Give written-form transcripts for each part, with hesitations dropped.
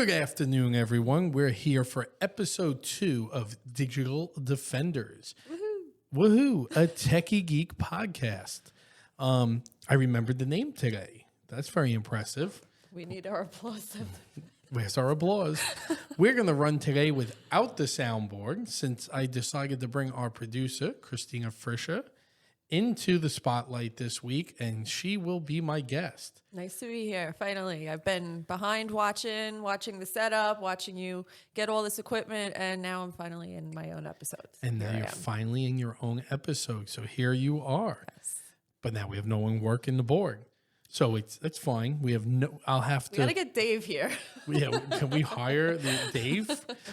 Good afternoon, everyone. We're here for episode 2 of Digital Defenders. Woohoo! A Tekie Geek podcast. I remembered the name today. That's very impressive. We need our applause. Where's our applause? We're going to run today without the soundboard since I decided to bring our producer, Christina Friscia, into the spotlight this week, and she will be my guest. Nice to be here, finally. I've been behind watching the setup, watching you get all this equipment, and now I'm finally in my own episodes. And now you're finally in your own episode, so here you are. Yes. But now we have no one working the board. So it's fine. We have no. I'll have to. We gotta get Dave here. Yeah, can we hire Dave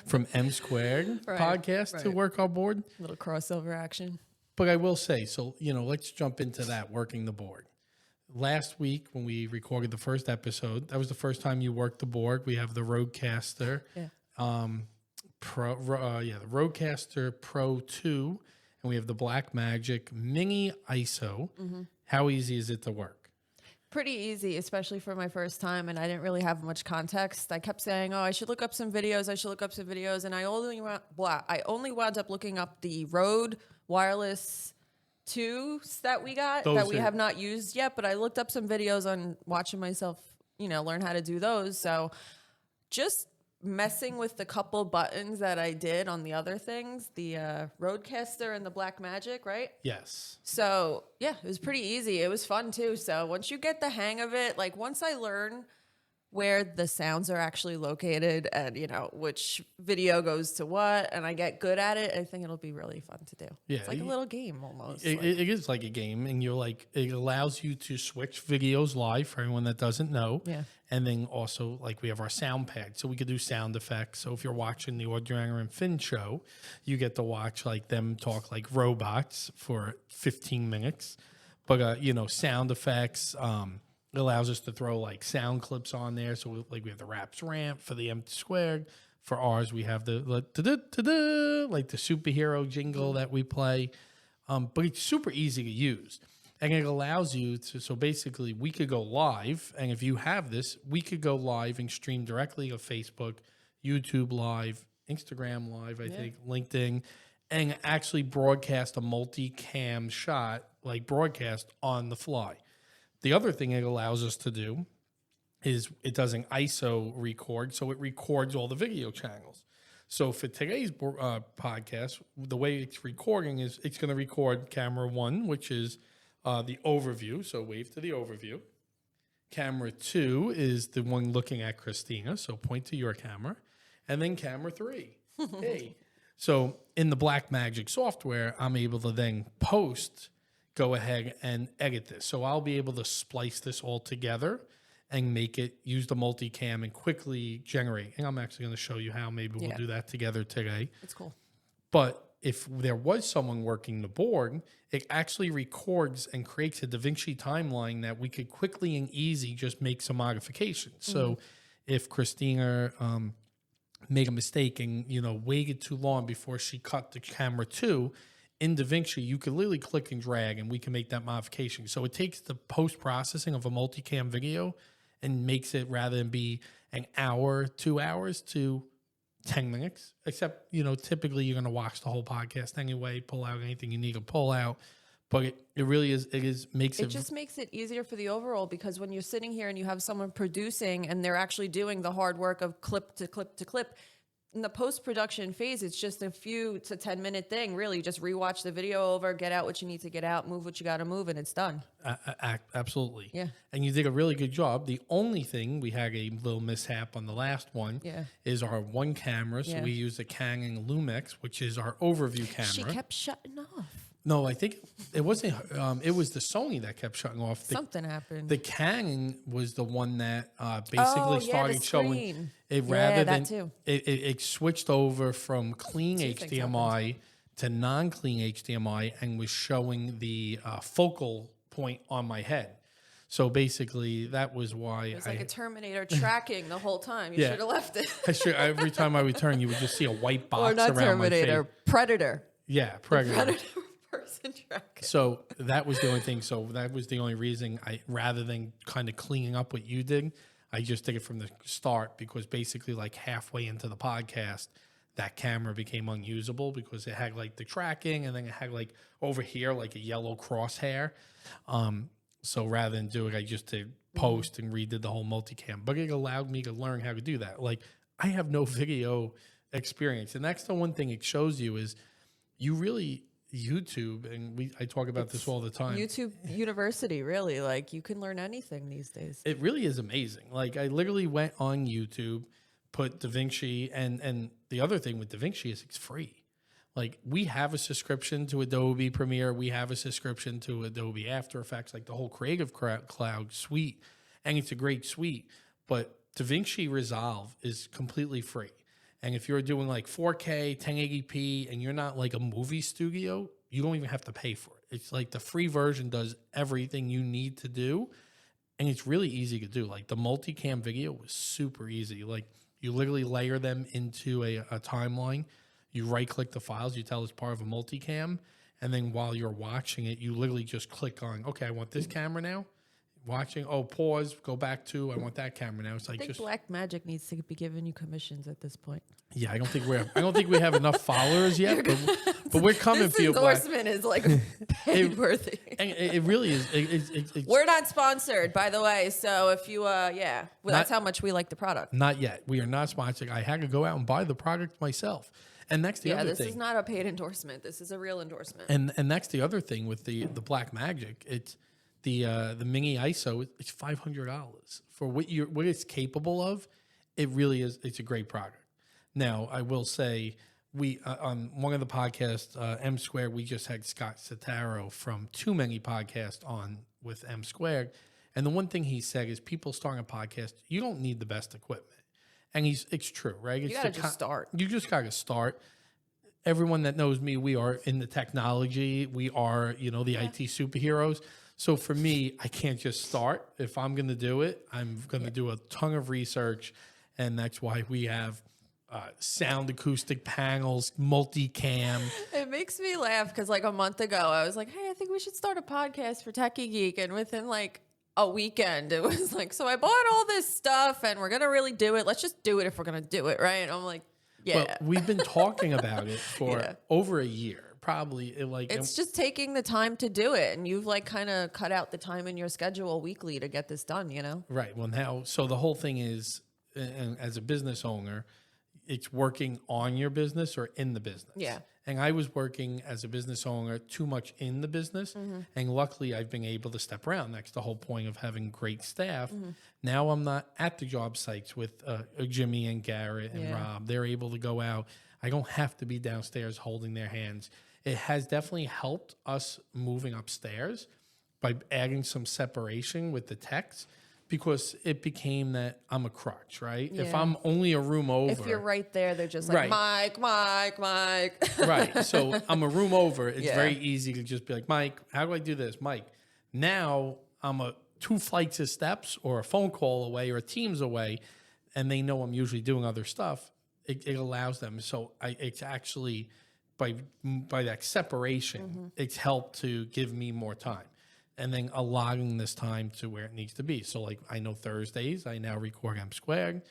from M Squared podcast to work our board? A little crossover action. But I will say, so let's jump into that working the board. Last week when we recorded the first episode, that was the first time you worked the board. We have the Rodecaster, the Rodecaster Pro 2, and we have the Blackmagic Mini ISO. Mm-hmm. How easy is it to work? Pretty easy, especially for my first time, and I didn't really have much context. I kept saying, I should look up some videos, and I only wound up looking up the Rode Wireless 2s that we got we have not used yet, but I looked up some videos on watching myself, learn how to do those. So just messing with the couple buttons that I did on the other things, the Rodecaster and the Blackmagic, right? Yes. So yeah, it was pretty easy. It was fun too. So once you get the hang of it, like once I learn where the sounds are actually located and, which video goes to what, and I get good at it, I think it'll be really fun to do. Yeah, it's like a little game almost. It is like a game, and it allows you to switch videos live for anyone that doesn't know. Yeah. And then also, we have our sound pad, so we could do sound effects. So if you're watching the Ordranger and Finn show, you get to watch them talk like robots for 15 minutes. But, sound effects, it allows us to throw sound clips on there. So we have the Raps Ramp for the M Squared. For ours, we have the the superhero jingle that we play. But it's super easy to use. And it allows you to, so basically we could go live. And if you have this, we could go live and stream directly to Facebook, YouTube Live, Instagram Live, I think, LinkedIn, and actually broadcast a multi-cam shot, broadcast on the fly. The other thing it allows us to do is it does an ISO record, so it records all the video channels. So for today's podcast, the way it's recording is it's going to record camera 1, which is the overview, so wave to the overview. Camera 2 is the one looking at Christina, so point to your camera. And then camera 3. Hey. So in the Blackmagic software, I'm able to then go ahead and edit this. So I'll be able to splice this all together and use the multicam and quickly generate. And I'm actually going to show you how maybe we'll do that together today. It's cool. But if there was someone working the board, it actually records and creates a DaVinci timeline that we could quickly and easy just make some modifications. Mm-hmm. So if Christina made a mistake and, waited too long before she cut the camera 2, in DaVinci, you can literally click and drag, and we can make that modification. So it takes the post-processing of a multicam video and makes it, rather than be an hour, 2 hours, to 10 minutes. Except, typically you're going to watch the whole podcast anyway, pull out anything you need to pull out. But it really is, it just makes it easier for the overall, because when you're sitting here and you have someone producing and they're actually doing the hard work of clip to clip to clip, in the post-production phase, it's just a few to 10-minute thing, really. Just rewatch the video over, get out what you need to get out, move what you got to move, and it's done. Absolutely. Yeah. And you did a really good job. The only thing, we had a little mishap on the last one, is our one camera. So we use a Canon Lumix, which is our overview camera. She kept shutting off. No, I think it wasn't. It was the Sony that kept shutting off. Something happened. The Canon was the one that basically started showing it rather than too. It switched over from clean HDMI to non-clean HDMI and was showing the focal point on my head. So basically, that was why it was like a Terminator tracking the whole time. You should have left it. Every time I would turn, you would just see a white box or not around Terminator, my face. Predator. Yeah, Predator. Person tracker. So that was the only thing. So that was the only reason rather than kind of cleaning up what you did, I just did it from the start because basically like halfway into the podcast, that camera became unusable because it had like the tracking and then it had like over here like a yellow crosshair. So rather than do it, I just did post and redid the whole multicam. But it allowed me to learn how to do that. Like I have no video experience, and that's the one thing it shows you is you really YouTube, and I talk about this all the time. YouTube University, really, like you can learn anything these days. It really is amazing. Like I literally went on YouTube, put DaVinci, and the other thing with DaVinci is it's free. Like we have a subscription to Adobe Premiere, we have a subscription to Adobe After Effects, like the whole Creative Cloud suite, and it's a great suite. But DaVinci Resolve is completely free. And if you're doing like 4K, 1080p, and you're not like a movie studio, you don't even have to pay for it. It's like the free version does everything you need to do, and it's really easy to do. Like the multicam video was super easy. Like you literally layer them into a timeline. You right-click the files, you tell it's part of a multicam, and then while you're watching it, you literally just click on, okay, I want this camera now. Watching, pause, go back to, I want that camera now. It's like I think Black Magic needs to be giving you commissions at this point. Yeah, I don't think we have enough followers yet, but we're coming for you. This endorsement is like paid worthy. And it really is. We're not sponsored, by the way. So if you, that's how much we like the product. Not yet. We are not sponsored. I had to go out and buy the product myself. And that's the other thing. This is not a paid endorsement. This is a real endorsement. And that's the other thing with the Black Magic. It's the mini ISO. It's $500 for what it's capable of. It really is. It's a great product. Now I will say we on one of the podcasts, M Squared, we just had Scott Sataro from Too Many Podcasts on with M Squared, and the one thing he said is people starting a podcast, you don't need the best equipment. And it's true, right? You gotta just start. You just gotta start. Everyone that knows me, we are in the technology. We are, the IT superheroes. So for me, I can't just start. If I'm going to do it, I'm going to do a ton of research. And that's why we have sound acoustic panels, multicam. It makes me laugh because like a month ago, I was like, hey, I think we should start a podcast for Tekie Geek. And within like a weekend, it was like, so I bought all this stuff and we're going to really do it. Let's just do it if we're going to do it, right? And I'm like, yeah. Well, we've been talking about it for over a year, probably. It's just taking the time to do it. And you've like kind of cut out the time in your schedule weekly to get this done, Right. Well, now, so the whole thing is, and as a business owner, it's working on your business or in the business. Yeah. And I was working as a business owner too much in the business. Mm-hmm. And luckily I've been able to step around. That's the whole point of having great staff. Mm-hmm. Now I'm not at the job sites with Jimmy and Garrett and Rob. They're able to go out. I don't have to be downstairs holding their hands. It has definitely helped us moving upstairs by adding some separation with the techs. Because it became that I'm a crutch, right? Yeah. If I'm only a room over. If you're right there, they're just like, Mike. Right. So I'm a room over. It's very easy to just be like, Mike, how do I do this? Mike. Now I'm 2 flights of steps or a phone call away or a Teams away, and they know I'm usually doing other stuff. It allows them. So it's actually, by that separation, it's helped to give me more time. And then allowing this time to where it needs to be. So like I know Thursdays, I now record M Squared.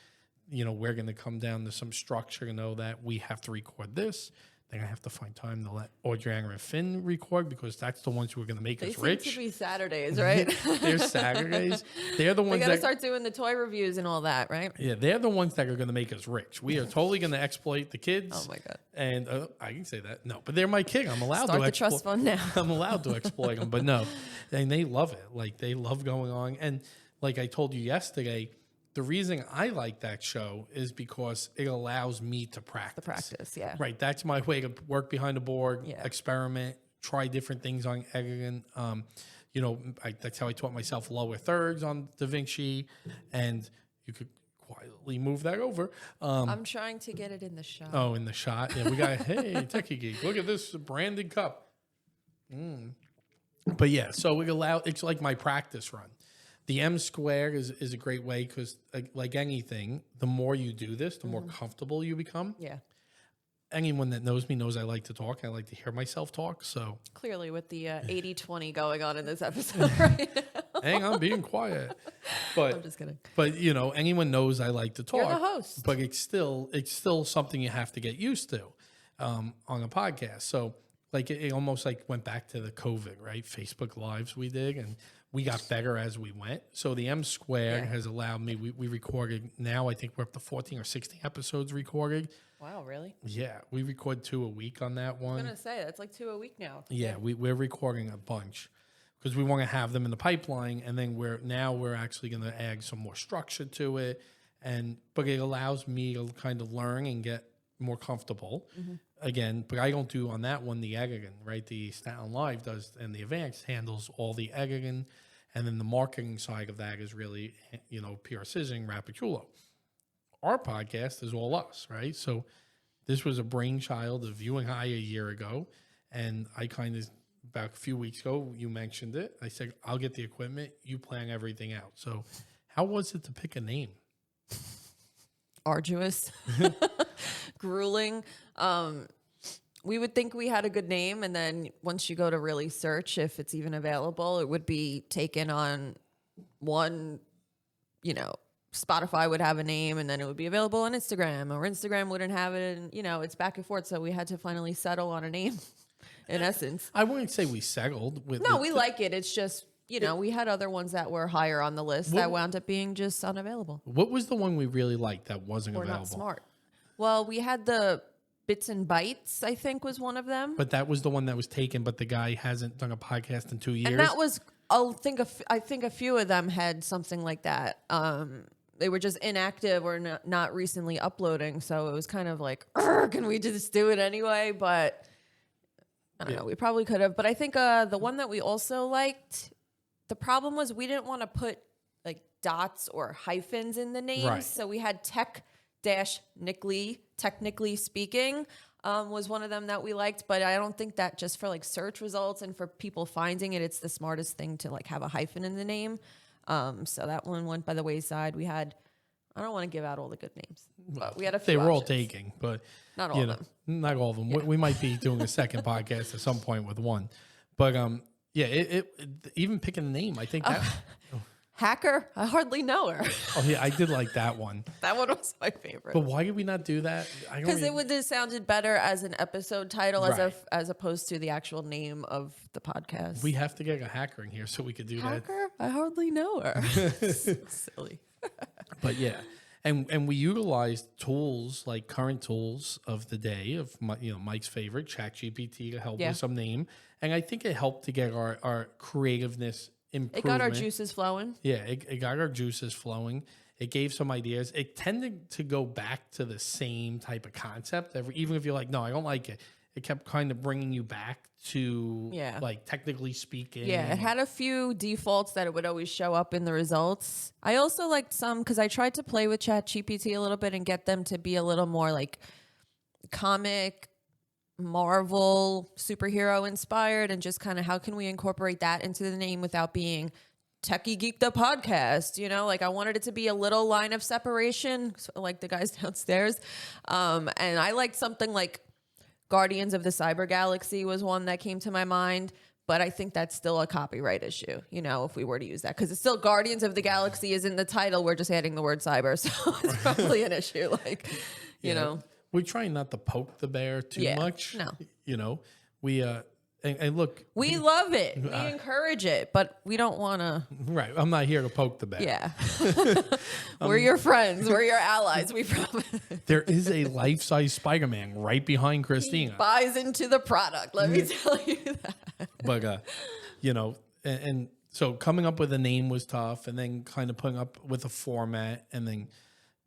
We're going to come down to some structure to know that we have to record this. Then I have to find time to let Audrey and Finn record because that's the ones who are going to make us rich. They seem to be Saturdays, right? They're Saturdays. They're the ones that got to start doing the toy reviews and all that, right? Yeah, they're the ones that are going to make us rich. We are totally going to exploit the kids. Oh my God. And I can say that. No, but they're my kid. I'm allowed to start the trust fund now. I'm allowed to exploit them, but no. And they love it. Like they love going on. And like I told you yesterday, the reason I like that show is because it allows me to practice. The practice, yeah. Right. That's my way to work behind the board, experiment, try different things on editing. That's how I taught myself lower thirds on DaVinci, and you could quietly move that over. I'm trying to get it in the shot. Oh, in the shot. Yeah, we got, hey, Tekie Geek, look at this branded cup. But yeah, so it's like my practice run. The M Squared is a great way because, like anything, the more you do this, the more comfortable you become. Yeah. Anyone that knows me knows I like to talk. I like to hear myself talk. So clearly, with the 80-20 going on in this episode right now. Hang on, being quiet. But I'm just kidding. But anyone knows I like to talk. You're the host. But it's still something you have to get used to on a podcast. So like it almost like went back to the COVID, right? Facebook Lives we did, and we got better as we went. So the M Squared has allowed me. We recorded now. I think we're up to 14 or 16 episodes recorded. Wow, really? Yeah, we record 2 a week on that one. I was gonna say that's like 2 a week now. Yeah, we're recording a bunch because we want to have them in the pipeline, and then we're actually going to add some more structure to it, but it allows me to kind of learn and get more comfortable again. But I don't do on that one the editing, right? The Staten Live does, and the Advanced handles all the editing, and then the marketing side of that is really PR Sizzing, Rapichulo. Our podcast is all us, right? So this was a brainchild of you and I a year ago, and I kind of about a few weeks ago you mentioned it. I said I'll get the equipment, you plan everything out. So how was it to pick a name? Arduous, grueling. We would think we had a good name, and then once you go to really search if it's even available, it would be taken on one, Spotify would have a name, and then it would be available on Instagram, or Instagram wouldn't have it, and it's back and forth. So we had to finally settle on a name. In essence, I wouldn't say we settled with. No, we like it. It's just we had other ones that were higher on the list that wound up being just unavailable. What was the one we really liked that wasn't available? Not smart. Well, we had the Bits and Bytes, I think, was one of them. But that was the one that was taken. But the guy hasn't done a podcast in 2 years. And that was, I think a few of them had something like that. They were just inactive or not recently uploading. So it was kind of like, can we just do it anyway? But I don't know. We probably could have. But I think the one that we also liked, the problem was we didn't want to put like dots or hyphens in the names. Right. So we had technically speaking, was one of them that we liked. But I don't think that just for like search results and for people finding it, it's the smartest thing to like have a hyphen in the name. So that one went by the wayside. We had, I don't want to give out all the good names, but we had a few. They were all options. taken, but not all of them. Not all of them. We might be doing a second podcast at some point with one, but it even picking a name, I think that Hacker, I hardly know her. Oh yeah, I did like that one. That one was my favorite. But why did we not do that? Because it would have sounded better as an episode title Right. as opposed to the actual name of the podcast. We have to get a hacker in here so we could do that. Hacker? I hardly know her. So silly. But yeah, and we utilized tools like current tools of the day of Mike's favorite, ChatGPT, to help with some name, and I think it helped to get our creativeness improvement. It got our juices flowing. Yeah, it got our juices flowing. It gave some ideas. It tended to go back to the same type of concept. Even if you're like, no, I don't like it. It kept kind of bringing you back to, like, technically speaking. Yeah, it had a few defaults that it would always show up in the results. I also liked some because I tried to play with ChatGPT a little bit and get them to be a little more like comic, Marvel, superhero inspired, and just kind of how can we incorporate that into the name without being Tekie Geek the podcast, like I wanted it to be a little line of separation, like the guys downstairs. And I liked something like Guardians of the Cyber Galaxy was one that came to my mind, but I think that's still a copyright issue, if we were to use that, because it's still Guardians of the Galaxy is in the title. We're just adding the word cyber. So it's probably an issue. Like, you know, we're trying not to poke the bear too much. No, we, and look, we love it. We encourage it, but we don't want to. Right. I'm not here to poke the bear. Yeah. We're your friends. We're your allies. We promise. There is a life-size Spider-Man right behind Christina. He buys into the product. Let me tell you that. But, and so coming up with a name was tough, and then kind of putting up with a format. And then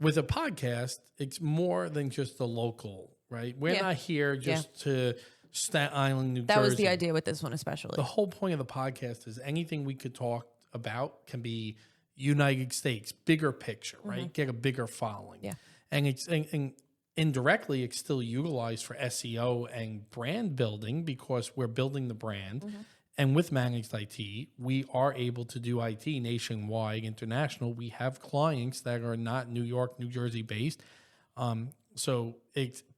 with a podcast, it's more than just the local, right? We're not here just to Staten Island, New Jersey. That was the idea with this one, especially. The whole point of the podcast is anything we could talk about can be United States, bigger picture, right? Get a bigger following. Yeah. And it's and indirectly, it's still utilized for SEO and brand building because we're building the brand. And with Managed IT, we are able to do IT nationwide, international. We have clients that are not New York, New Jersey based. So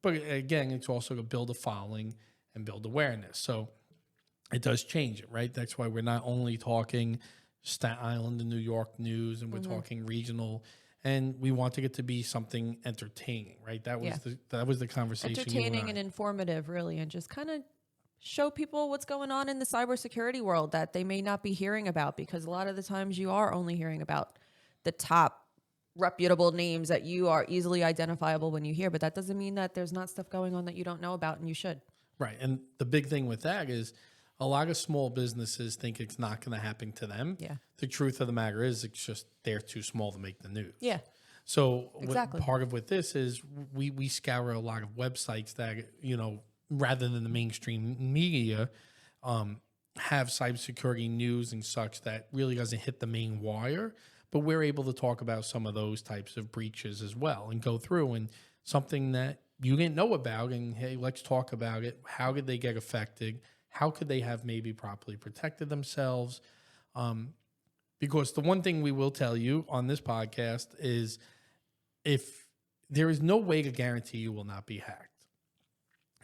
but again, it's also to build a following and build awareness. So it does change it, right? That's why we're not only talking Staten Island and New York news, and we're talking regional, and we wanted it to be something entertaining, right? That was the conversation. Entertaining and informative, really, and just kind of show people what's going on in the cybersecurity world that they may not be hearing about, because a lot of the times you are only hearing about the top reputable names that you are easily identifiable when you hear, but that doesn't mean that there's not stuff going on that you don't know about, and you should. Right. And the big thing with that is a lot of small businesses think it's not going to happen to them. Yeah. The truth of the matter is it's just they're too small to make the news. Yeah. So Exactly. part of what this is, we scour a lot of websites that, rather than the mainstream media, have cybersecurity news and such that really doesn't hit the main wire. But we're able to talk about some of those types of breaches as well and go through and something that you didn't know about. And hey, let's talk about it. How did they get affected? How could they have maybe properly protected themselves? Because the one thing we will tell you on this podcast is if there is no way to guarantee you will not be hacked.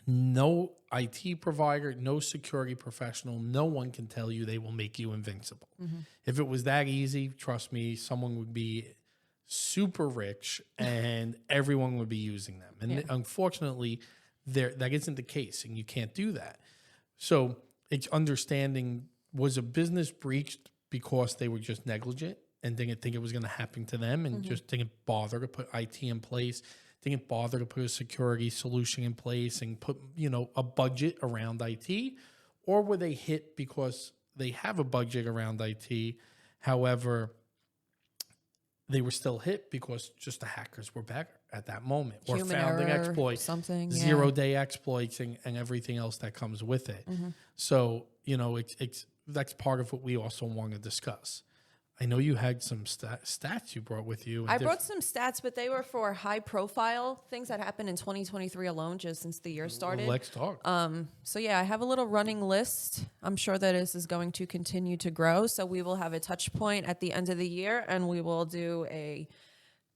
No IT provider, no security professional, no one can tell you they will make you invincible. If it was that easy, trust me, someone would be super rich and everyone would be using them. And unfortunately, that isn't the case, and you can't do that. So it's understanding, was a business breached because they were just negligent and didn't think it was going to happen to them and just didn't bother to put IT in place, didn't bother to put a security solution in place and put, a budget around IT? Or were they hit because they have a budget around IT? However, they were still hit because just the hackers were better at that moment, or Human founding error, exploits, something, zero-day exploits, and everything else that comes with it. So, that's part of what we also want to discuss. I know you had some stats you brought with you. I brought some stats, but they were for high-profile things that happened in 2023 alone, just since the year started. Let's talk. So yeah, I have a little running list. I'm sure that this is going to continue to grow. So we will have a touch point at the end of the year, and we will do a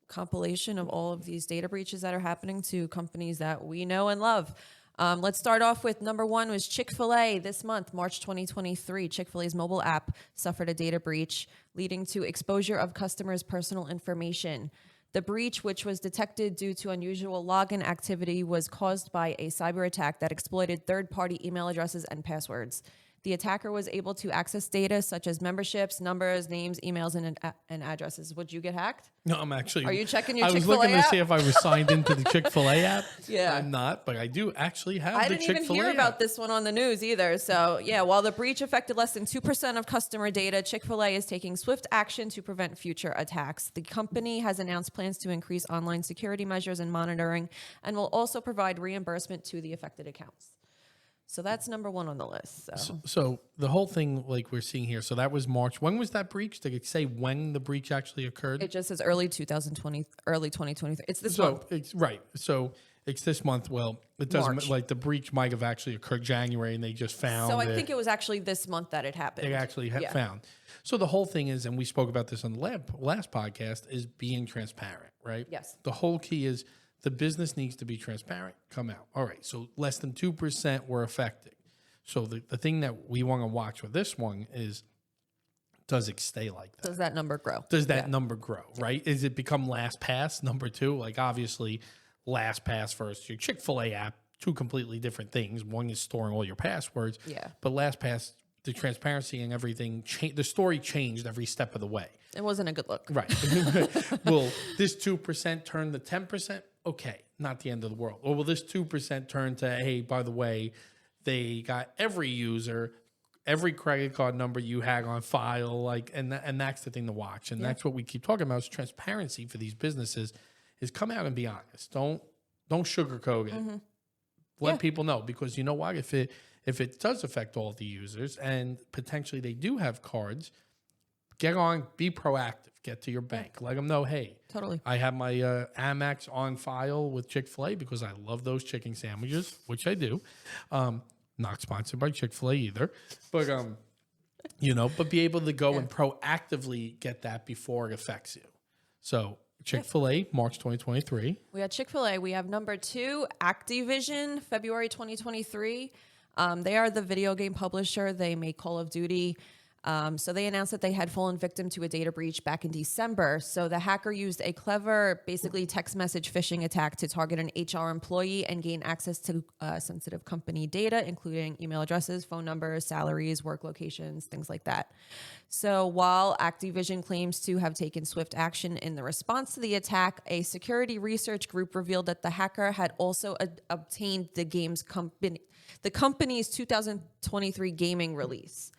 compilation of all of these data breaches that are happening to companies that we know and love. Let's start off with number one was Chick-fil-A this month, March 2023. Chick-fil-A's mobile app suffered a data breach, leading to exposure of customers' personal information. The breach, which was detected due to unusual login activity, was caused by a cyber attack that exploited third-party email addresses and passwords. The attacker was able to access data such as memberships, numbers, names, emails, and addresses. Would you get hacked? No, I'm actually. Are you checking your I was Chick-fil-A looking to app? see if I was signed into the Chick-fil-A app. Yeah. I'm not, but I do actually have I the didn't Chick-fil-A even hear app. about this one on the news either. So, yeah, while the breach affected less than 2% of customer data, Chick-fil-A is taking swift action to prevent future attacks. The company has announced plans to increase online security measures and monitoring, and will also provide reimbursement to the affected accounts. So that's number one on the list. So the whole thing, like we're seeing here, so that was March. When was that breach? Did it say when the breach actually occurred? It just says early 2023. It's this month. It's right. So it's this month. Well, it doesn't March. like the breach might have actually occurred January, and they just found. So I think it was actually this month that it happened. They actually found. So the whole thing is, and we spoke about this on the last podcast, is being transparent, right? Yes. The whole key is the business needs to be transparent. Come out. All right. So less than 2% were affected. So the thing that we want to watch with this one is, does it stay like that? Does that number grow? Does that number grow, right? Is it become LastPass, number two? Like obviously LastPass versus your Chick-fil-A app, two completely different things. One is storing all your passwords. Yeah. But LastPass, the transparency and everything, the story changed every step of the way. It wasn't a good look. Right. Will this 2% turn to 10%? Okay, not the end of the world. Or will this 2% turn to, hey, by the way, they got every user, every credit card number you had on file, like, and that's the thing to watch. And that's what we keep talking about is transparency for these businesses is come out and be honest. Don't sugarcoat it. Let people know, because you know what? If it does affect all the users and potentially they do have cards, get on, be proactive, get to your bank. Let them know, hey, Totally. I have my Amex on file with Chick-fil-A because I love those chicken sandwiches, which I do. Not sponsored by Chick-fil-A either. But, but be able to go and proactively get that before it affects you. So Chick-fil-A, March 2023. We had Chick-fil-A. We have number two, Activision, February 2023. They are the video game publisher. They make Call of Duty. So they announced that they had fallen victim to a data breach back in December. So the hacker used a clever, basically text message phishing attack to target an HR employee and gain access to sensitive company data, including email addresses, phone numbers, salaries, work locations, things like that. So while Activision claims to have taken swift action in the response to the attack, a security research group revealed that the hacker had also obtained the company's 2023 gaming release.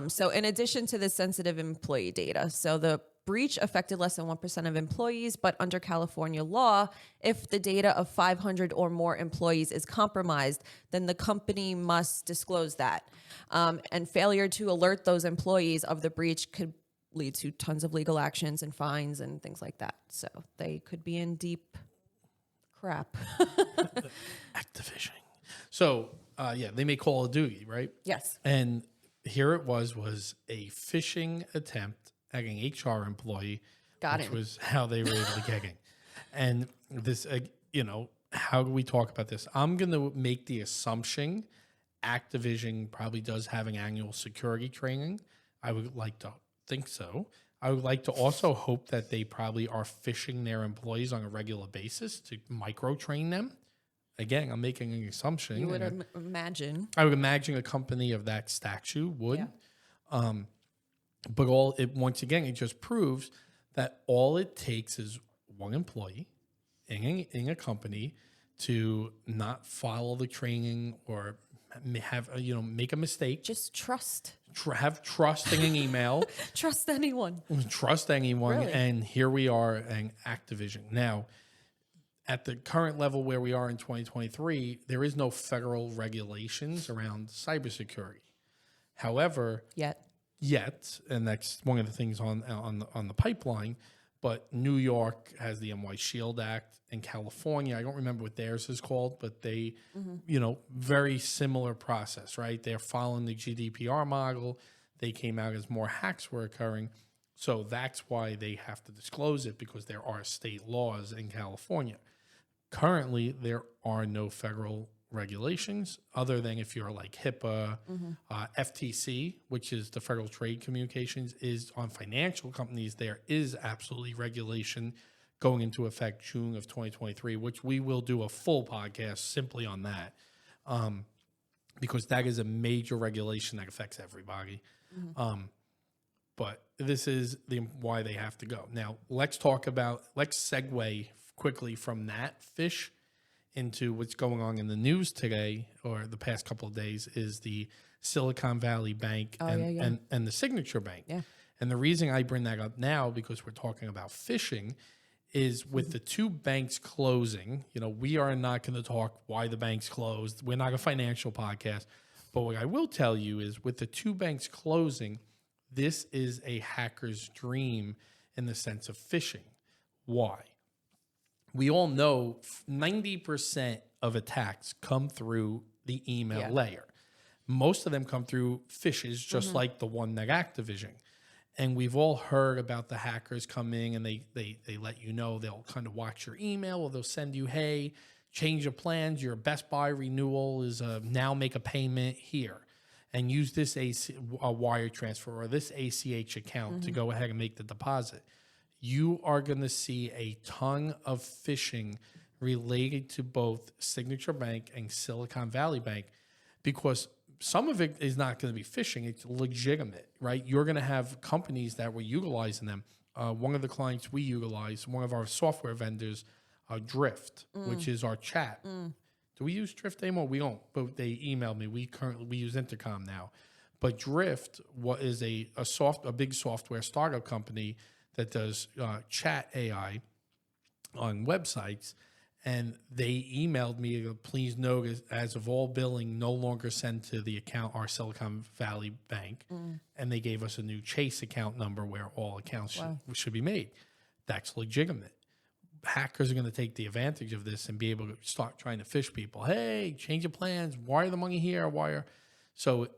So in addition to the sensitive employee data, so the breach affected less than 1% of employees, but under California law, if the data of 500 or more employees is compromised, then the company must disclose that. And failure to alert those employees of the breach could lead to tons of legal actions and fines and things like that. So they could be in deep crap. Activision. So, they make Call of Duty, right? Yes. And here it was a phishing attempt at an HR employee, which was how they were able to get in. And this, how do we talk about this? I'm going to make the assumption Activision probably does have an annual security training. I would like to think so. I would like to also hope that they probably are phishing their employees on a regular basis to micro-train them. Again, I'm making an assumption. You would imagine. I would imagine a company of that stature would. Yeah. But once again, it just proves that all it takes is one employee in a company to not follow the training or have make a mistake. Just trust. Have trust in an email. Trust anyone. Trust anyone. Really? And here we are in Activision. Now, at the current level where we are in 2023, there is no federal regulations around cybersecurity. However, yet, and that's one of the things on the pipeline. But New York has the NY Shield Act, and California, I don't remember what theirs is called, but they, very similar process, right? They're following the GDPR model. They came out as more hacks were occurring. So that's why they have to disclose it, because there are state laws in California. Currently, there are no federal regulations other than if you're like HIPAA, FTC, which is the Federal Trade Communications, is on financial companies. There is absolutely regulation going into effect June of 2023, which we will do a full podcast simply on that, because that is a major regulation that affects everybody. But this is why they have to go. Now, let's segue quickly from that fish into what's going on in the news today, or the past couple of days, is the Silicon Valley Bank and the Signature Bank. Yeah. And the reason I bring that up now, because we're talking about phishing, is with the two banks closing, we are not going to talk why the banks closed. We're not a financial podcast. But what I will tell you is with the two banks closing, this is a hacker's dream in the sense of phishing. Why? We all know 90% of attacks come through the email layer. Most of them come through phishes, just like the one that Activision. And we've all heard about the hackers coming and they let you know, they'll kind of watch your email, or they'll send you, hey, change of plans. Your Best Buy renewal is now make a payment here. And use this a wire transfer or this ACH account to go ahead and make the deposit. You are going to see a ton of phishing related to both Signature Bank and Silicon Valley Bank, because some of it is not going to be phishing. It's legitimate, right? You're going to have companies that were utilizing them. One of the clients we utilize, one of our software vendors, Drift, which is our chat. Do we use Drift anymore? We don't, but they emailed me. We use Intercom now. But Drift is a big software startup company that does chat AI on websites. And they emailed me, please note, as of all billing, no longer send to the account, our Silicon Valley Bank. And they gave us a new Chase account number where all accounts should be made. That's legitimate. Hackers are going to take the advantage of this and be able to start trying to phish people. Hey, change your plans. Wire the money here. So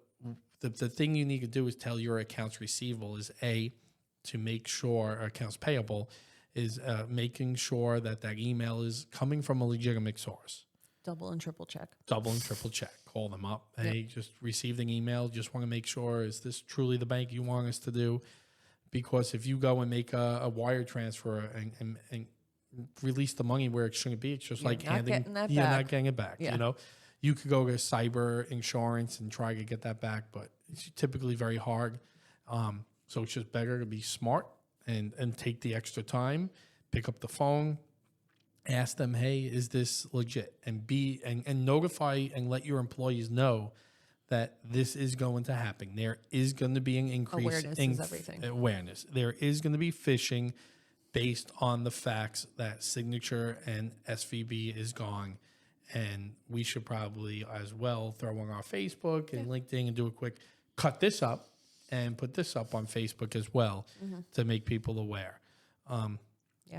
the thing you need to do is tell your accounts receivable is to make sure, or accounts payable, is making sure that email is coming from a legitimate source. Double and triple check. call them up. Hey, just received an email. Just want to make sure, is this truly the bank you want us to do? Because if you go and make a wire transfer and release the money where it shouldn't be, it's just like not getting that you're back. not getting it back. Yeah. You know, you could go to cyber insurance and try to get that back, but it's typically very hard. So it's just better to be smart and take the extra time, pick up the phone, ask them, hey, is this legit? And and notify and let your employees know that this is going to happen. There is going to be an increase Awareness in is everything. awareness. There is going to be phishing based on the facts that Signature and SVB is gone. And we should probably as well throw on our Facebook and LinkedIn and do a quick cut this up and put this up on Facebook as well to make people aware.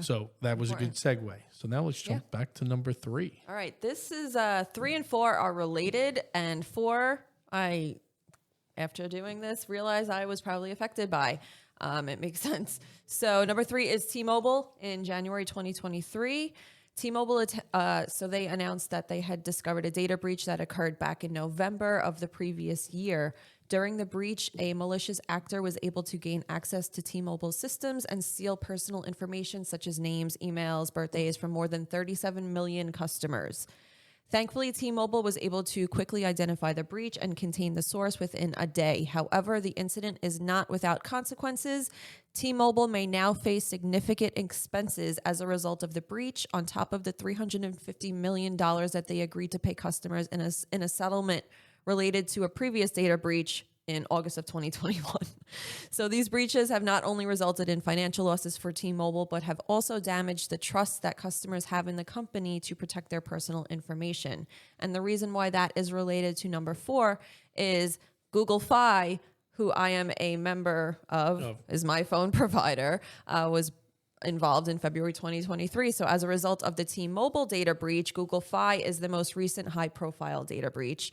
So that was a good segue. So now let's jump back to number 3. All right. This is 3 and 4 are related, and 4, after doing this, realized I was probably affected by. It makes sense. So number 3 is T-Mobile in January 2023. T-Mobile, so they announced that they had discovered a data breach that occurred back in November of the previous year. During the breach, a malicious actor was able to gain access to T-Mobile systems and steal personal information such as names, emails, birthdays from more than 37 million customers. Thankfully, T-Mobile was able to quickly identify the breach and contain the source within a day. However, the incident is not without consequences. T-Mobile may now face significant expenses as a result of the breach, on top of the $350 million that they agreed to pay customers in a settlement related to a previous data breach in August of 2021. So these breaches have not only resulted in financial losses for T-Mobile, but have also damaged the trust that customers have in the company to protect their personal information. And the reason why that is related to number 4 is Google Fi, who I am a member of, is my phone provider, was involved in February 2023. So as a result of the T-Mobile data breach, Google Fi is the most recent high-profile data breach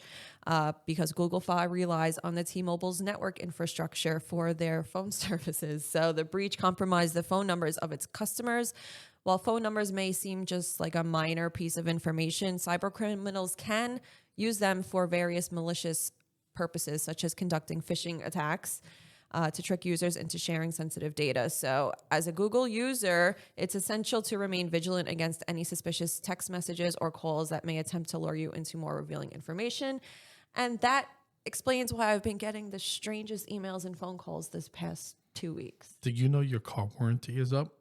because Google Fi relies on the T-Mobile's network infrastructure for their phone services. So the breach compromised the phone numbers of its customers. While phone numbers may seem just like a minor piece of information, cybercriminals can use them for various malicious purposes, such as conducting phishing attacks, to trick users into sharing sensitive data. So as a Google user, it's essential to remain vigilant against any suspicious text messages or calls that may attempt to lure you into more revealing information. And that explains why I've been getting the strangest emails and phone calls this past 2 weeks. Do you know your car warranty is up?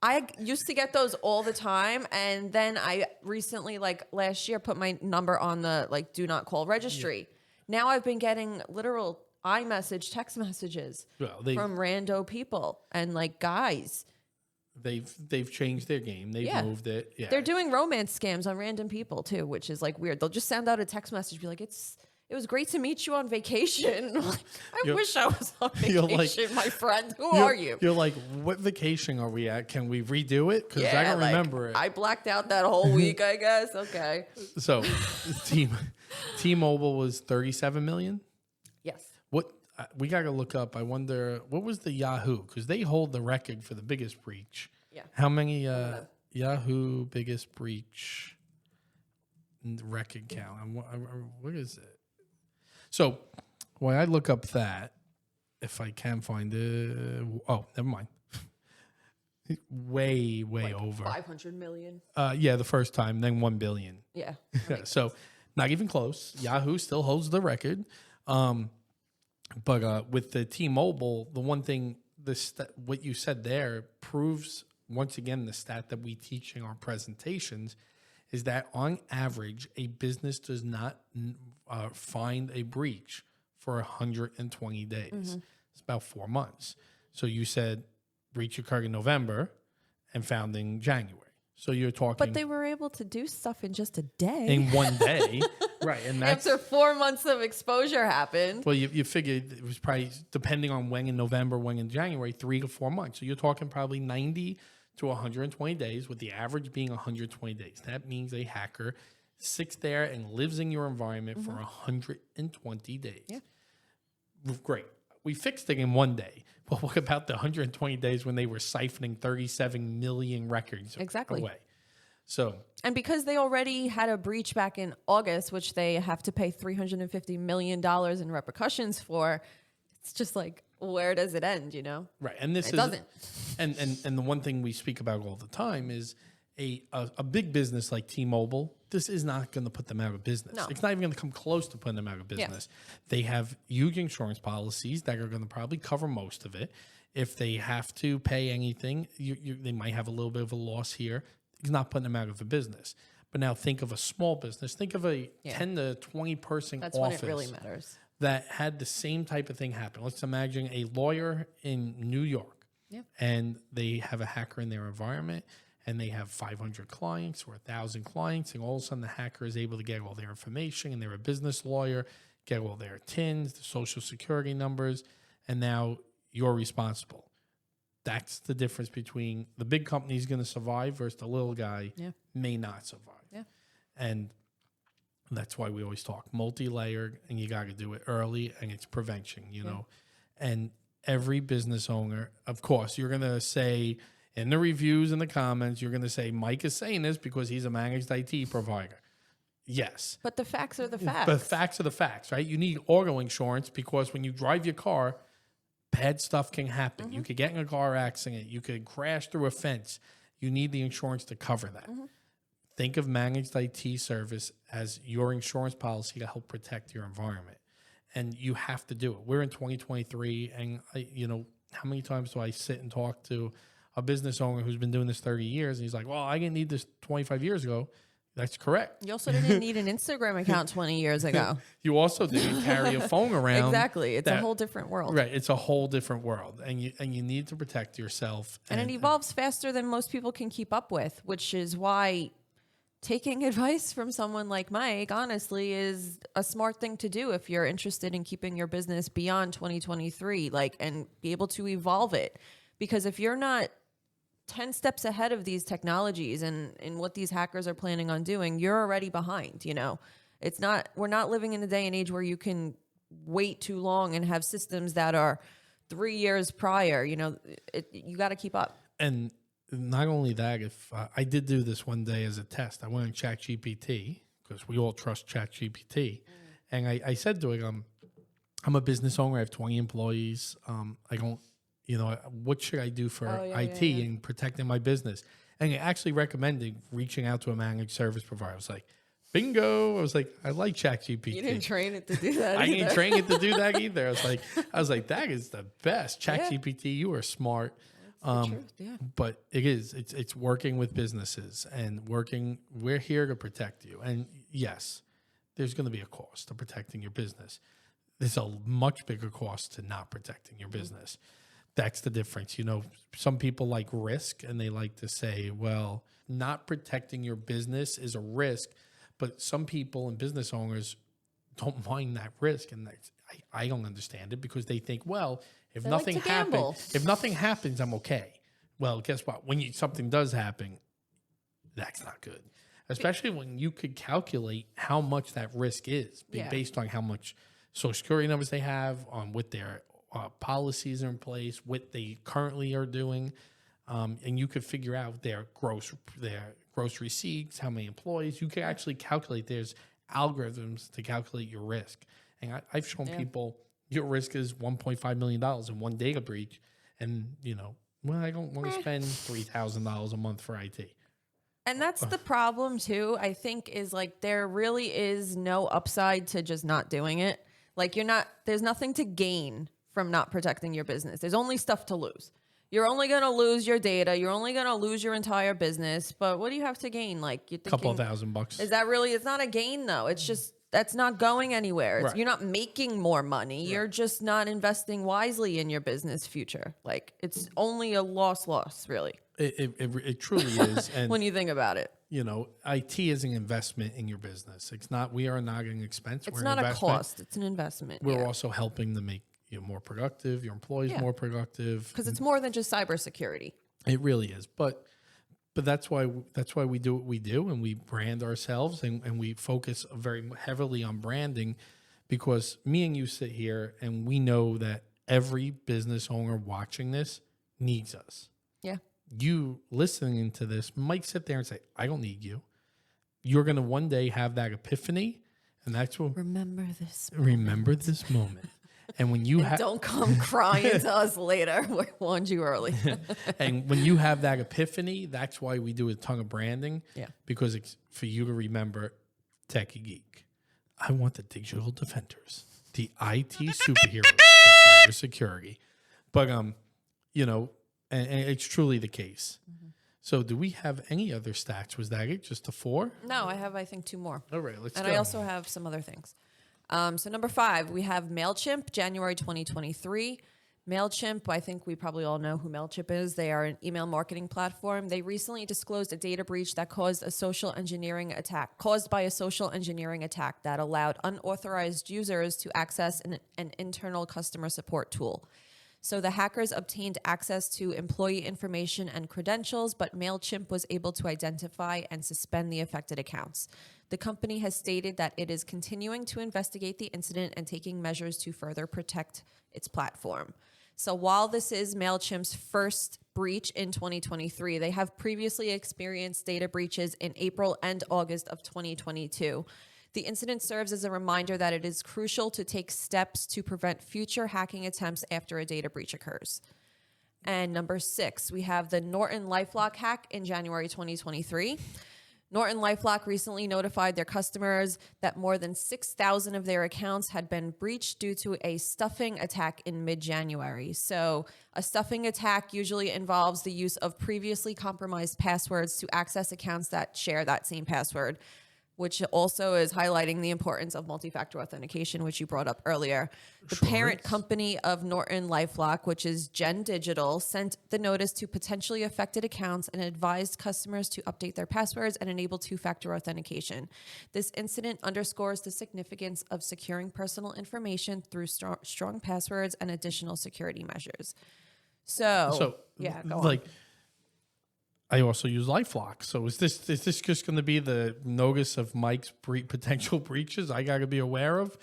I used to get those all the time. And then I recently, like last year, put my number on the do not call registry. Now I've been getting literal iMessage text messages from rando people and guys. They've changed their game. They've moved it. Yeah. They're doing romance scams on random people too, which is weird. They'll just send out a text message, be like, it was great to meet you on vacation. I wish I was on vacation, my friend. Who are you? You're like, what vacation are we at? Can we redo it? Because I don't remember it. I blacked out that whole week, I guess. Okay. So T-Mobile was 37 million? Yes. What we got to look up. I wonder what was the Yahoo, because they hold the record for the biggest breach. Yeah. How many Yahoo biggest breach record count? What is it? So when I look up that, if I can find it, never mind. way over 500 million. The first time, then 1 billion. Yeah. So not even close. Yahoo still holds the record. But with the T-Mobile, the one thing, what you said there proves once again the stat that we teach in our presentations is that on average, a business does not find a breach for 120 days. Mm-hmm. It's about 4 months. So you said breach occurred in November and found in January. So you're talking... But they were able to do stuff in just a day. In one day. Right. And that's... After 4 months of exposure happened. Well, you figured it was probably, depending on when in November, when in January, 3 to 4 months. So you're talking probably 90 to 120 days, with the average being 120 days. That means a hacker sits there and lives in your environment for 120 days. Yeah. Great. We fixed it in one day. But what about the 120 days when they were siphoning 37 million records away? So, And because they already had a breach back in August, which they have to pay $350 million in repercussions for, it's just like, where does it end, you know? right. And this It doesn't. And the one thing we speak about all the time is a big business like T-Mobile, this is not going to put them out of business. No. It's not even going to come close to putting them out of business. They have huge insurance policies that are going to probably cover most of it. If they have to pay anything, they might have a little bit of a loss here. It's not putting them out of a business. But now think of a small business. Think of a 10 to 20 person That's office. when it really matters. That had the same type of thing happen. Let's imagine a lawyer in New York, and they have a hacker in their environment, and they have 500 clients or 1,000 clients, and all of a sudden the hacker is able to get all their information, and they're a business lawyer, get all their TINs, the social security numbers, and now you're responsible. That's the difference between the big company is going to survive versus the little guy may not survive. Yeah. And that's why we always talk multi-layered, and you got to do it early, and it's prevention, you know. And every business owner, of course, you're going to say in the reviews and the comments, you're going to say Mike is saying this because he's a managed IT provider. Yes. But the facts are the facts. But facts are the facts, right? You need auto insurance because when you drive your car, bad stuff can happen. You could get in a car accident. You could crash through a fence. You need the insurance to cover that. Think of managed IT service as your insurance policy to help protect your environment. And you have to do it. We're in 2023, and how many times do I sit and talk to a business owner who's been doing this 30 years, and he's like, well, I didn't need this 25 years ago. That's correct. You also didn't need an Instagram account 20 years ago. You also didn't carry a phone around. Exactly. It's a whole different world. Right. It's a whole different world. And you need to protect yourself. And it evolves faster than most people can keep up with, which is why taking advice from someone like Mike, honestly, is a smart thing to do if you're interested in keeping your business beyond 2023, and be able to evolve it. Because if you're not 10 steps ahead of these technologies and what these hackers are planning on doing, you're already behind, we're not living in a day and age where you can wait too long and have systems that are 3 years prior, you got to keep up. And not only that, if I did do this one day as a test, I went on ChatGPT because we all trust ChatGPT. And I said to it, I'm a business owner. I have 20 employees. I don't, what should I do for IT and protecting my business? And it actually recommended reaching out to a managed service provider. I was like, bingo. I was like, I like ChatGPT. You didn't train it to do that I either. didn't train it to do that either. I was like, that is the best. ChatGPT, you are smart. But it's working with businesses and we're here to protect you. And yes, there's going to be a cost to protecting your business. There's a much bigger cost to not protecting your business. That's the difference. Some people like risk, and they like to say, well, not protecting your business is a risk, but some people and business owners don't mind that risk. And I don't understand it because they think, well, if nothing happens, I'm okay. Well, guess what? When something does happen, that's not good. Especially when you could calculate how much that risk is based on how much Social Security numbers they have, on what their policies are in place, what they currently are doing, and you could figure out their gross receipts, how many employees. You can actually calculate. There's algorithms to calculate your risk, and I've shown people your risk is $1.5 million in one data breach, and I don't want to spend $3,000 a month for IT. And that's the problem too, I think, is there really is no upside to just not doing it. There's nothing to gain from not protecting your business. There's only stuff to lose. You're only going to lose your data. You're only going to lose your entire business. But what do you have to gain? You're thinking, couple $1,000. Is that really? It's not a gain though. It's just that's not going anywhere. You're not making more money. You're just not investing wisely in your business future. It's only a loss, really. It truly is. And when you think about it. IT is an investment in your business. It's not. We are not an expense. It's not a cost. It's an investment. We're also helping to make you more productive, your employees more productive. Because it's more than just cybersecurity. It really is. But that's why we do what we do, and we brand ourselves, and we focus very heavily on branding, because me and you sit here and we know that every business owner watching this needs us. Yeah. you listening to this might sit there and say, I don't need you. You're going to one day have that epiphany, and that's what Remember this. remember this moment. And when you Don't come crying to us later. We warned you early. and when you have that epiphany, that's why we do a ton of branding. Yeah. Because it's for you to remember Tekie Geek. I want the digital defenders, the IT superheroes of cybersecurity. But you know, and it's truly the case. So do we have any other stats? Was that it? Just the 4? No, I have, I think, 2 more. All right, let's And go. I also have some other things. So number 5, we have MailChimp, January 2023. MailChimp, I think we probably all know who MailChimp is. They are an email marketing platform. They recently disclosed a data breach that caused by a social engineering attack that allowed unauthorized users to access an internal customer support tool. So the hackers obtained access to employee information and credentials, but MailChimp was able to identify and suspend the affected accounts. The company has stated that it is continuing to investigate the incident and taking measures to further protect its platform. So while this is MailChimp's first breach in 2023, they have previously experienced data breaches in April and August of 2022. The incident serves as a reminder that it is crucial to take steps to prevent future hacking attempts after a data breach occurs. And number 6, we have the NortonLifeLock hack in January 2023. NortonLifeLock recently notified their customers that more than 6,000 of their accounts had been breached due to a stuffing attack in mid-January. So a stuffing attack usually involves the use of previously compromised passwords to access accounts that share that same password, which also is highlighting the importance of multi-factor authentication, which you brought up earlier. The parent company of NortonLifeLock, which is Gen Digital, sent the notice to potentially affected accounts and advised customers to update their passwords and enable two-factor authentication. This incident underscores the significance of securing personal information through strong passwords and additional security measures. So yeah, go on. I also use LifeLock. So is this just going to be the notice of Mike's potential breaches I got to be aware of?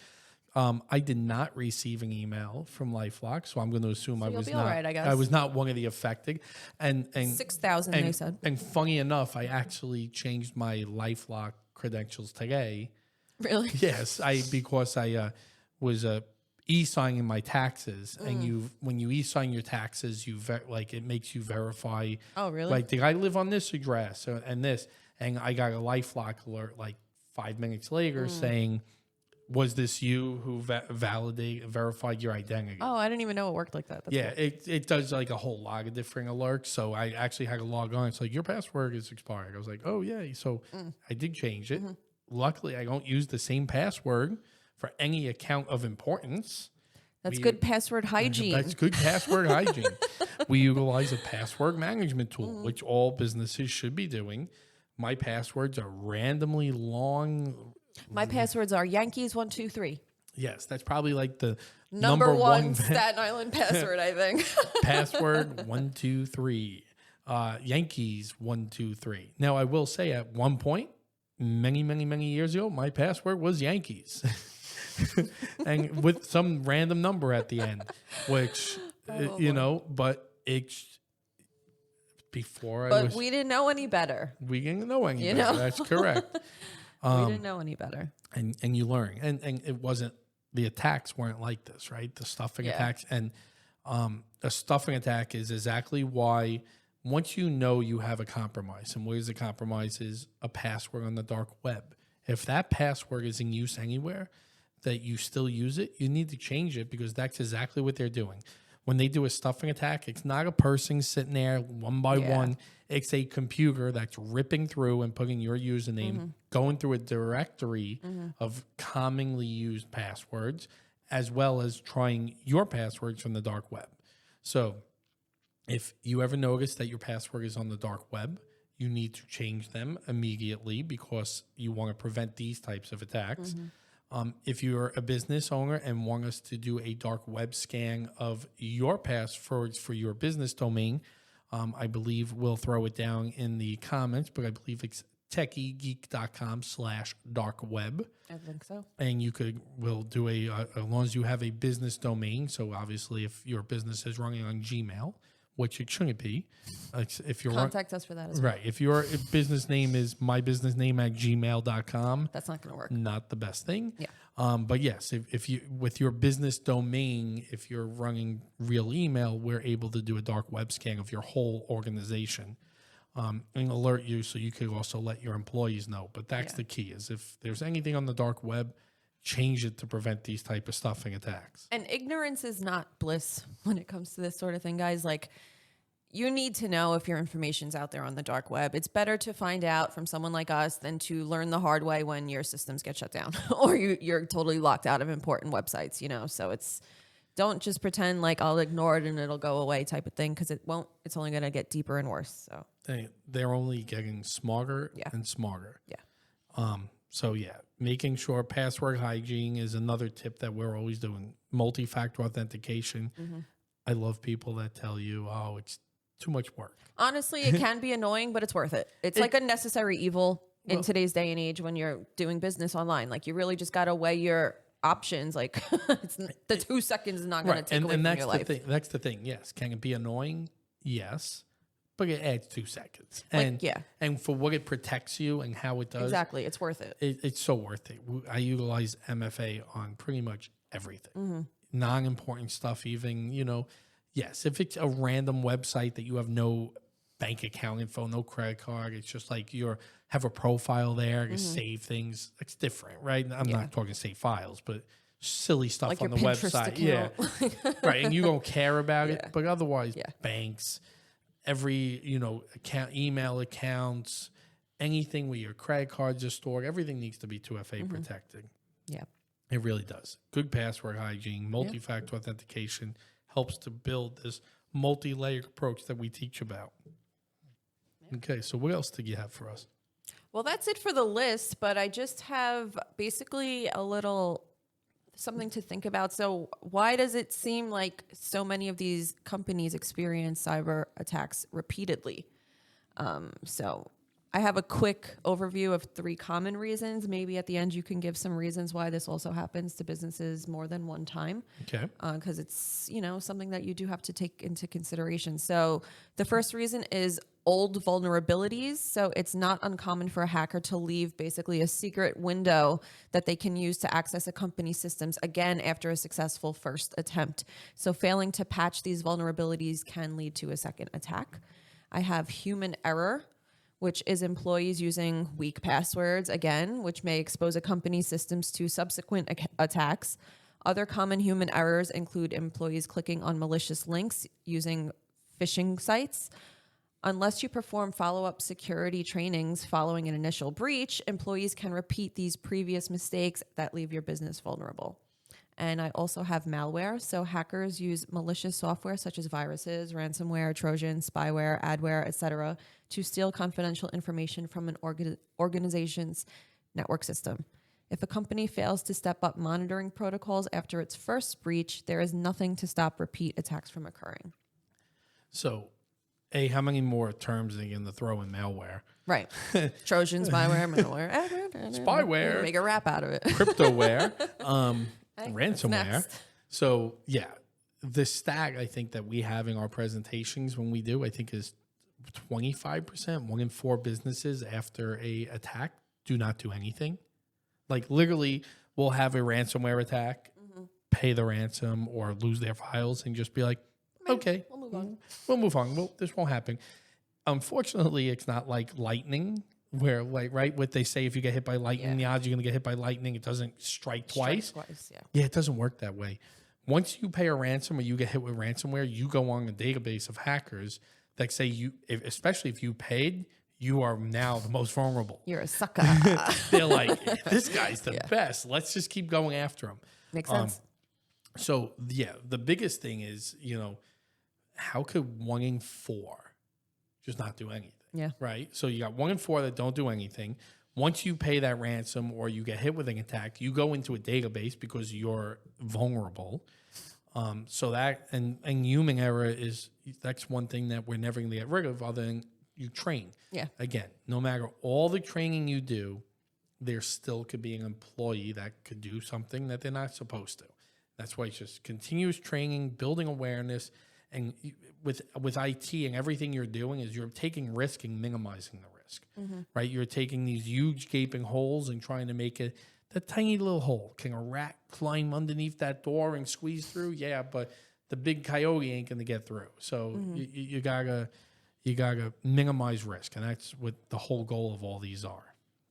I did not receive an email from LifeLock, so I'm going to assume I was not. All right, I guess. I was not one of the affected. And 6,000 they said. And funny enough, I actually changed my LifeLock credentials today. Really? Yes, because I was e-signing my taxes, and when you e-sign your taxes, it makes you verify. Oh, really? Like, did I live on this address and this? And I got a LifeLock alert 5 minutes later saying, "Was this you who verified your identity?" Oh, I didn't even know it worked like that. That's yeah, cool. It does a whole lot of different alerts. So I actually had to log on. It's like, your password is expired. I was like, oh yeah. So I did change it. Luckily, I don't use the same password for any account of importance. That's good password hygiene. That's good password hygiene. We utilize a password management tool, which all businesses should be doing. My passwords are randomly long. My passwords are Yankees 123. Yes, that's probably like the number one Staten Island password, I think. Password 123. Yankees 123. Now, I will say at one point, many, many, many years ago, my password was Yankees. And with some random number at the end, which, but it's before But we didn't know any better. We didn't know any better. That's correct. We didn't know any better. And you learn. And it wasn't, the attacks weren't like this, right? The stuffing attacks. And a stuffing attack is exactly why once you know you have a compromise, and what is a compromise is a password on the dark web. If that password is in use anywhere, that you still use it, you need to change it, because that's exactly what they're doing. When they do a stuffing attack, it's not a person sitting there one by one. It's a computer that's ripping through and putting your username, going through a directory of commonly used passwords, as well as trying your passwords from the dark web. So if you ever notice that your password is on the dark web, you need to change them immediately, because you want to prevent these types of attacks. If you're a business owner and want us to do a dark web scan of your passwords for your business domain, I believe we'll throw it down in the comments, but I believe it's tekiegeek.com/darkweb. I think so. And we'll do as long as you have a business domain. So obviously if your business is running on Gmail, which it shouldn't be. If you're Contact us for that as well. right, if your business name is mybusinessname@gmail.com, That's not going to work. not the best thing. Yeah. But yes, if you with your business domain, if you're running real email, we're able to do a dark web scan of your whole organization and alert you, so you could also let your employees know. But that's the key: is if there's anything on the dark web, change it to prevent these type of stuffing attacks. And ignorance is not bliss when it comes to this sort of thing, guys. Like, you need to know if your information's out there on the dark web. It's better to find out from someone like us than to learn the hard way when your systems get shut down or you're totally locked out of important websites, you know? So don't just pretend like I'll ignore it and it'll go away type of thing, because it won't. It's only going to get deeper and worse. So they're only getting smarter and smarter. Yeah. So yeah, making sure password hygiene is another tip that we're always doing. Multi-factor authentication. I love people that tell you, oh, it's too much work. Honestly, it can be annoying, but it's worth it. It's like a necessary evil in today's day and age when you're doing business online. Like, you really just got to weigh your options. Like, the 2 seconds is not going to take away from your life. That's the thing. Yes. Can it be annoying? Yes. But it adds 2 seconds. Like, And for what it protects you and how it does. Exactly. It's worth it. It's so worth it. I utilize MFA on pretty much everything. Non-important stuff even, yes, if it's a random website that you have no bank account info, no credit card, it's just like have a profile there to save things. It's different, right? I'm not talking save files, but silly stuff like on the Pinterest website. account. Yeah. Right. And you don't care about it. But otherwise, banks, every, account, email accounts, anything where your credit cards are stored, everything needs to be 2FA protected. Yeah. It really does. Good password hygiene, multi-factor authentication helps to build this multi-layered approach that we teach about. Okay, so what else did you have for us? Well, that's it for the list, but I just have basically a little something to think about. So why does it seem like so many of these companies experience cyber attacks repeatedly? So I have a quick overview of 3 common reasons. Maybe at the end you can give some reasons why this also happens to businesses more than one time. Okay. Because it's, something that you do have to take into consideration. So the first reason is old vulnerabilities. So it's not uncommon for a hacker to leave basically a secret window that they can use to access a company's systems again after a successful first attempt. So failing to patch these vulnerabilities can lead to a second attack. I have human error, which is employees using weak passwords, again, which may expose a company's systems to subsequent attacks. Other common human errors include employees clicking on malicious links using phishing sites. Unless you perform follow-up security trainings following an initial breach, employees can repeat these previous mistakes that leave your business vulnerable. And I also have malware. So hackers use malicious software such as viruses, ransomware, Trojan, spyware, adware, etc., to steal confidential information from an organization's network system. If a company fails to step up monitoring protocols after its first breach, there is nothing to stop repeat attacks from occurring. So, how many more terms are you going to throw in malware? Right. Trojan, spyware, malware, spyware. Make a rap out of it. Cryptoware. Ransomware. Next. So the stat I think that we have in our presentations when we do, I think is 25%. 1 in 4 businesses after a attack do not do anything. Like literally, we'll have a ransomware attack, pay the ransom, or lose their files, and just be like, okay, we'll move on. We'll move on. Well, this won't happen. Unfortunately, it's not like lightning. Where, what they say, if you get hit by lightning, the odds you're going to get hit by lightning, it doesn't strike twice. Yeah, it doesn't work that way. Once you pay a ransom or you get hit with ransomware, you go on a database of hackers that say especially if you paid, you are now the most vulnerable. You're a sucker. They're like, this guy's the best. Let's just keep going after him. Makes sense. So, the biggest thing is, how could 1 in 4 just not do anything? Yeah. Right. So you got 1 in 4 that don't do anything. Once you pay that ransom or you get hit with an attack, you go into a database because you're vulnerable. So that and human error that's one thing that we're never going to get rid of other than you train. Yeah. Again, no matter all the training you do, there still could be an employee that could do something that they're not supposed to. That's why it's just continuous training, building awareness, And with IT and everything you're doing is you're taking risk and minimizing the risk, right? You're taking these huge gaping holes and trying to make it the tiny little hole. Can a rat climb underneath that door and squeeze through? Yeah, but the big coyote ain't going to get through. So you gotta minimize risk, and that's what the whole goal of all these are.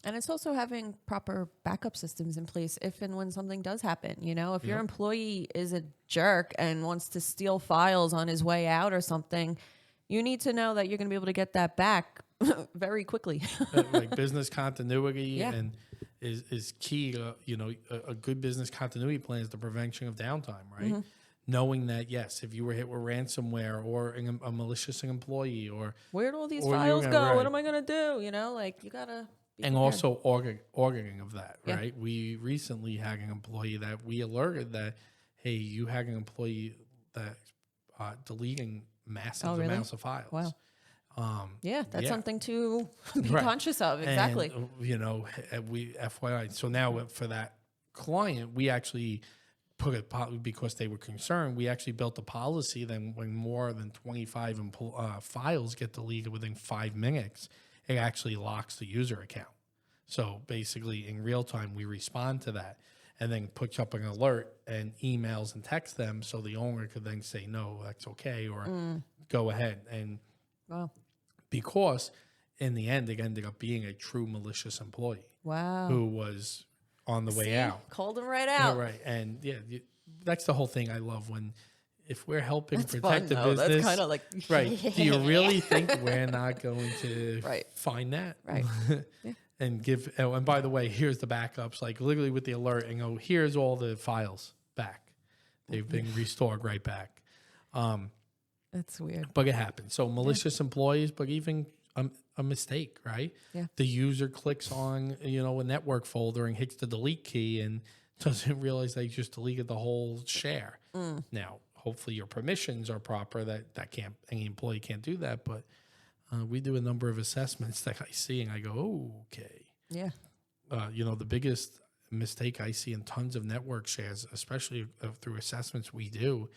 And it's also having proper backup systems in place if and when something does happen. You know, if your employee is a jerk and wants to steal files on his way out or something, you need to know that you're going to be able to get that back very quickly. Like business continuity and is key to, a good business continuity plan is the prevention of downtime, right? Knowing that, yes, if you were hit with ransomware or a malicious employee or... Where'd all these files go? Right. What am I going to do? You know, like you got to... And also auditing of that, right? We recently had an employee that we alerted that, hey, you had an employee that deleting massive amounts of files. Wow. That's something to be conscious of. Exactly. And, we FYI. So now for that client, we actually put it because they were concerned. We actually built a policy that when more than 25 files get deleted within 5 minutes, it actually locks the user account. So basically, in real time, we respond to that and then puts up an alert and emails and texts them so the owner could then say, no, that's okay, or go ahead. And because in the end, it ended up being a true malicious employee. Wow. Who was on the way out. Called him right out. Yeah, right. And that's the whole thing I love when... If we're helping protect the business, that's kind of like right. Do you really think we're not going to find that? Right. And give. Oh, and by the way, here's the backups. Like literally with the alert, and go. Here's all the files back. They've been restored right back. That's weird. But it happens. So malicious employees, but even a mistake, right? Yeah. The user clicks on a network folder and hits the delete key and doesn't realize they just deleted the whole share. Now. Hopefully your permissions are proper. That can't, any employee can't do that. But we do a number of assessments that I see, and I go, oh, okay. Yeah. The biggest mistake I see in tons of network shares, especially through assessments we do,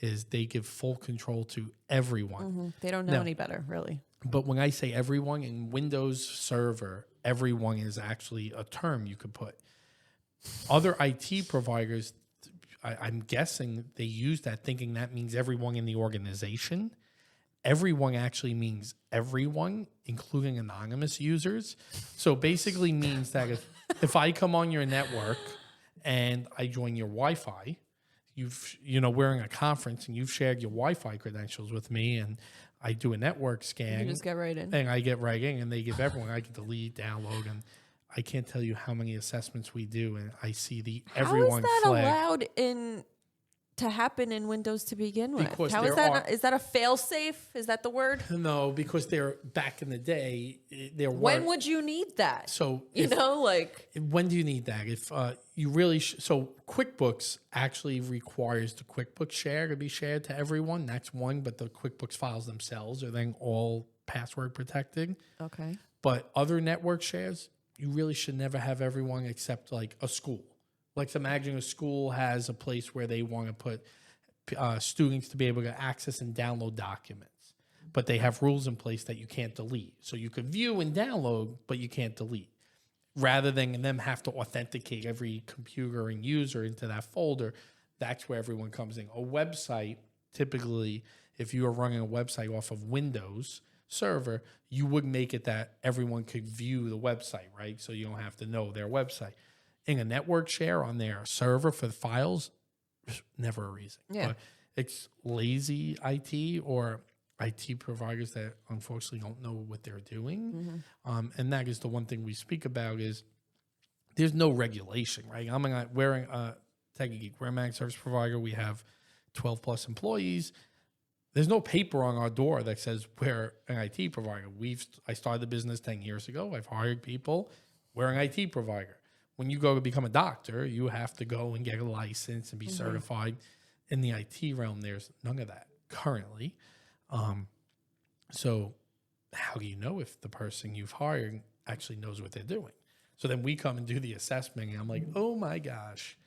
is they give full control to everyone. They don't know any better, really. But when I say everyone in Windows Server, everyone is actually a term you could put. Other IT providers, I'm guessing they use that thinking that means everyone in the organization. Everyone actually means everyone, including anonymous users. So basically means that if I come on your network and I join your Wi-Fi, we're in a conference and you've shared your Wi-Fi credentials with me, and I do a network scan. You just get right in. And I get right in, and they give everyone. I can delete, download, and I can't tell you how many assessments we do, and I see the everyone flag. How is that allowed to happen in Windows to begin with? Because how is that? Is that a fail-safe? Is that the word? No, because they're back in the day. When would you need that? So when do you need that? If you really so QuickBooks actually requires the QuickBooks share to be shared to everyone. That's one, but the QuickBooks files themselves are then all password protected. Okay. But other network shares, you really should never have everyone except like a school. Like imagine a school has a place where they want to put students to be able to access and download documents, but they have rules in place that you can't delete. So you could view and download, but you can't delete. Rather than them have to authenticate every computer and user into that folder, that's where everyone comes in. A website, typically, if you are running a website off of Windows Server, you would make it that everyone could view the website, right? So you don't have to know their website. In a network share on their server for the files, never a reason. Yeah. But it's lazy IT or IT providers that unfortunately don't know what they're doing. And that is the one thing we speak about is there's no regulation, right? We're Tekie Geek. We're a managed service provider. We have 12 plus employees. There's no paper on our door that says we're an IT provider. I started the business 10 years ago. I've hired people. We're an IT provider. When you go to become a doctor, you have to go and get a license and be certified. In the IT realm, there's none of that currently. So how do you know if the person you've hired actually knows what they're doing? So then we come and do the assessment, and I'm like, oh my gosh.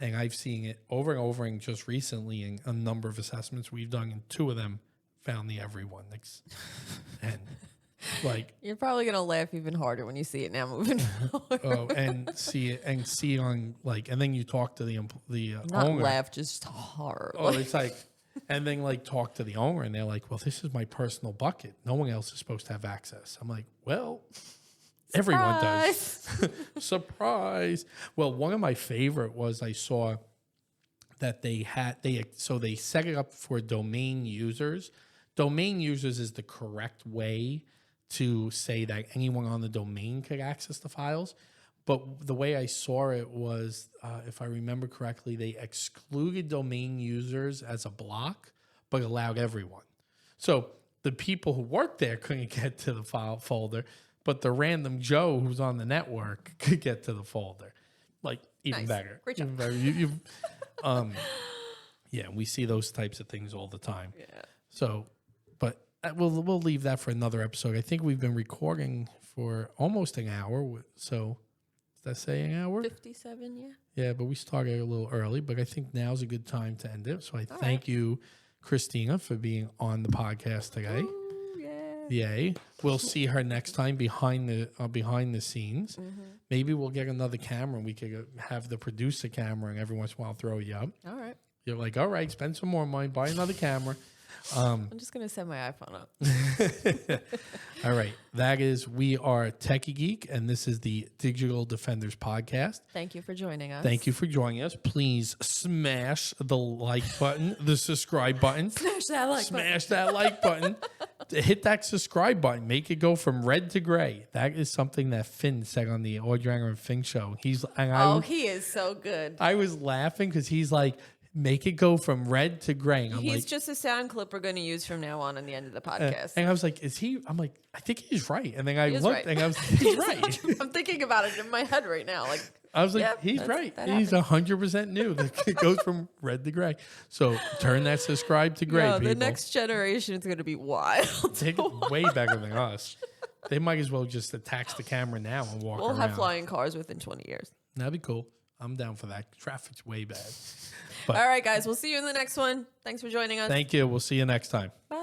And I've seen it over and over, and just recently in a number of assessments we've done, and 2 of them found the everyone. And like, You're probably gonna laugh even harder when you see it now moving forward. and see on like, and then you talk to the Not owner. laugh, just horror. Oh, it's like, and then like talk to the owner, and they're like, "Well, this is my personal bucket. No one else is supposed to have access." I'm like, "Well, everyone does." Surprise. Well, one of my favorite was I saw that they set it up for domain users. Domain users is the correct way to say that anyone on the domain could access the files. But the way I saw it was, if I remember correctly, they excluded domain users as a block, but allowed everyone. So the people who worked there couldn't get to the file folder, but the random Joe who's on the network could get to the folder. Like, even Nice. better. Great job. Even better. Yeah, we see those types of things all the time. Yeah. So, but we'll leave that for another episode. I think we've been recording for almost an hour. So, does that say an hour? 57, yeah. Yeah, but we started a little early. But I think now's a good time to end it. So I thank you, Christina, for being on the podcast today. Ooh, yeah. Yay! We'll see her next time behind the scenes. Mm-hmm. Maybe we'll get another camera, and we could have the producer camera, and every once in a while throw you up. All right. You're like, all right, spend some more money, buy another camera. I'm just going to set my iPhone up. All right. We are Tekie Geek, and this is the Digital Defenders podcast. Thank you for joining us. Thank you for joining us. Please smash the like button, the subscribe button. Smash that like button. Smash that like button. Hit that subscribe button. Make it go from red to gray. That is something that Finn said on the Audrey and Finn show. He is so good. I was laughing because he's like, make it go from red to gray. And He's just a sound clip we're going to use from now on the end of the podcast. and I was like, I'm like, I think he's right. And then I is looked right. and I was, he's right. I'm thinking about it in my head right now. Like, I was like, yep, he's right. that He's 100% new. It goes from red to gray. So turn that subscribe to gray, people. The next generation is going to be wild. They're way better than us. They might as well just attach the camera now and walk around. We'll have flying cars within 20 years. That'd be cool. I'm down for that. Traffic's way bad. All right, guys. We'll see you in the next one. Thanks for joining us. Thank you. We'll see you next time. Bye.